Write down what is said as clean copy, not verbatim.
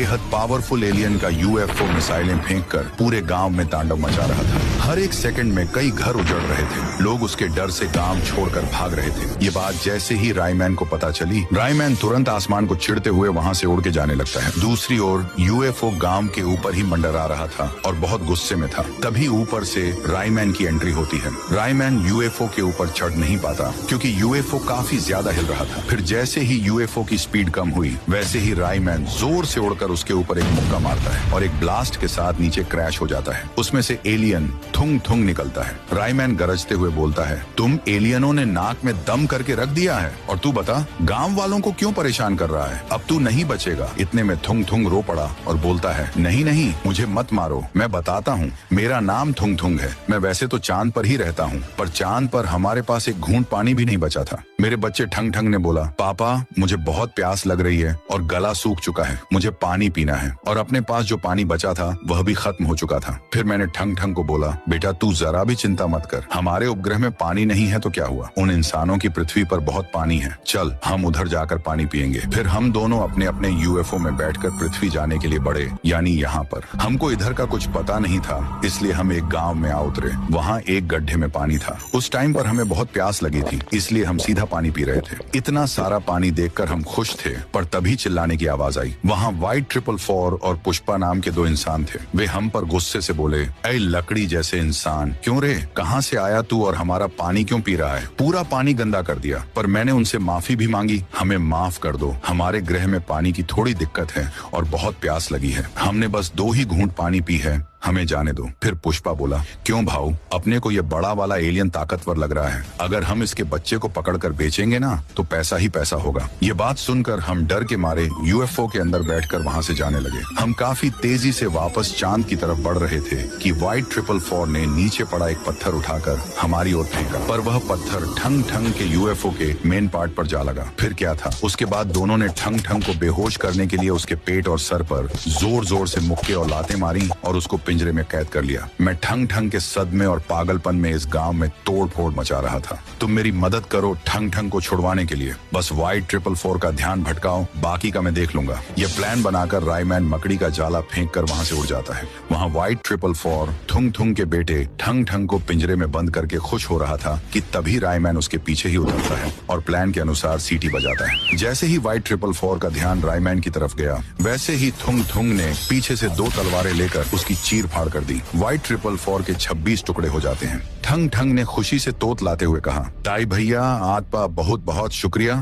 बेहद powerful alien का UFO मिसाइलें फेंककर पूरे गांव में तांडव मचा रहा था। हर एक सेकंड में कई घर उजड़ रहे थे। लोग उसके डर से गांव छोड़कर भाग रहे थे। ये बात जैसे ही रायमैन को पता चली, रायमैन तुरंत आसमान को चिढ़ते हुए वहां से उड़ के जाने लगता है। दूसरी ओर यूएफओ गांव के ऊपर ही मंडरा रहा था और बहुत गुस्से में था। तभी ऊपर से रायमैन की एंट्री होती है। रायमैन यूएफओ के ऊपर चढ़ नहीं पाता क्योंकि यूएफओ काफी ज्यादा हिल रहा था। फिर जैसे ही यूएफओ की स्पीड कम हुई, वैसे ही रायमैन जोर से उड़कर उसके ऊपर एक मुक्का मारता है और एक ब्लास्ट के साथ नीचे क्रैश हो जाता है। उसमें से एलियन थुंग थुंग निकलता है। रायमैन गरजते हुए बोलता है, तुम एलियनों ने नाक में दम करके रख दिया है और तू बता गांव वालों को क्यों परेशान कर रहा है? अब तू नहीं बचेगा। इतने में थुंग थुंग रो पड़ा और बोलता है, नहीं नहीं, मुझे मत मारो, मैं बताता हूँ, मेरा नाम थुंग थुंग है। मैं वैसे तो चांद पर ही रहता हूँ, पर चांद पर हमारे पास एक घूंट पानी भी नहीं बचा था। मेरे बच्चे ठंग ठंग ने बोला, पापा मुझे बहुत प्यास लग रही है और गला सूख चुका है, मुझे पानी पीना है। और अपने पास जो पानी बचा था वह भी खत्म हो चुका था। फिर मैंने ठंग ठंग को बोला, बेटा तू जरा भी चिंता मत कर, हमारे उपग्रह में पानी नहीं है तो क्या हुआ, उन इंसानों की पृथ्वी पर बहुत पानी है, चल हम उधर जाकर पानी पियेंगे। फिर हम दोनों अपने अपने यूएफओ में बैठकर पृथ्वी जाने के लिए बढ़े, यानी यहाँ पर। हमको इधर का कुछ पता नहीं था, इसलिए हम एक गांव में आ उतरे। वहाँ एक गड्ढे में पानी था। उस टाइम पर हमें बहुत प्यास लगी थी, इसलिए हम सीधा पानी पी रहे थे। इतना सारा पानी देखकर हम खुश थे, पर तभी चिल्लाने की आवाज आई। वहाँ व्हाइट 444 और पुष्पा नाम के दो इंसान थे। वे हम पर गुस्से से बोले, ऐ लकड़ी जैसे इंसान, क्यों रे, कहाँ से आया तू और हमारा पानी क्यों पी रहा है? पूरा पानी गंदा कर दिया। पर मैंने उनसे माफी भी मांगी, हमें माफ कर दो, हमारे ग्रह में पानी की थोड़ी दिक्कत है और बहुत प्यास लगी है, हमने बस 2 ही घूंट पानी पी है, हमें जाने दो। फिर पुष्पा बोला, क्यों भाऊ, अपने को ये बड़ा वाला एलियन ताकतवर लग रहा है, अगर हम इसके बच्चे को पकड़कर बेचेंगे ना तो पैसा ही पैसा होगा। ये बात सुनकर हम डर के मारे यूएफओ के अंदर बैठकर वहां से जाने लगे। हम काफी तेजी से वापस चांद की तरफ बढ़ रहे थे कि व्हाइट 444 ने नीचे पड़ा एक पत्थर उठाकर हमारी ओर फेंका, पर वह पत्थर ठंग ठंग के यूएफओ के मेन पार्ट पर जा लगा। फिर क्या था, उसके बाद दोनों ने ठंग ठंग को बेहोश करने के लिए उसके पेट और सर पर जोर जोर से मुक्के और लातें मारी और उसको पिंजरे में कैद कर लिया। मैं ठंग ठंग के सदमे और पागलपन में इस गांव में तोड़ फोड़ मचा रहा था। तुम मेरी मदद करो ठंग ठंग को छुड़वाने के लिए, बस व्हाइट 444 का ध्यान भटकाओ, बाकी का मैं देख लूंगा। यह प्लान बनाकर रायमैन मकड़ी का जाला फेंक कर वहां से उड़ जाता है। वहां व्हाइट 444 थुंग थुंग के बेटे ठंग ठंग को पिंजरे में बंद करके खुश हो रहा था कि तभी रायमैन उसके पीछे ही उतरता है और प्लान के अनुसार सीटी बजाता है। जैसे ही व्हाइट 444 का ध्यान रायमैन की तरफ गया, वैसे ही थुंग थुंग ने पीछे से 2 तलवारें लेकर उसकी चीर फाड़ कर दी। व्हाइट 444 के 26 टुकड़े हो जाते हैं। ठंग ठंग ने खुशी से तोत लाते हुए कहा, ताई भैया आपका बहुत बहुत शुक्रिया,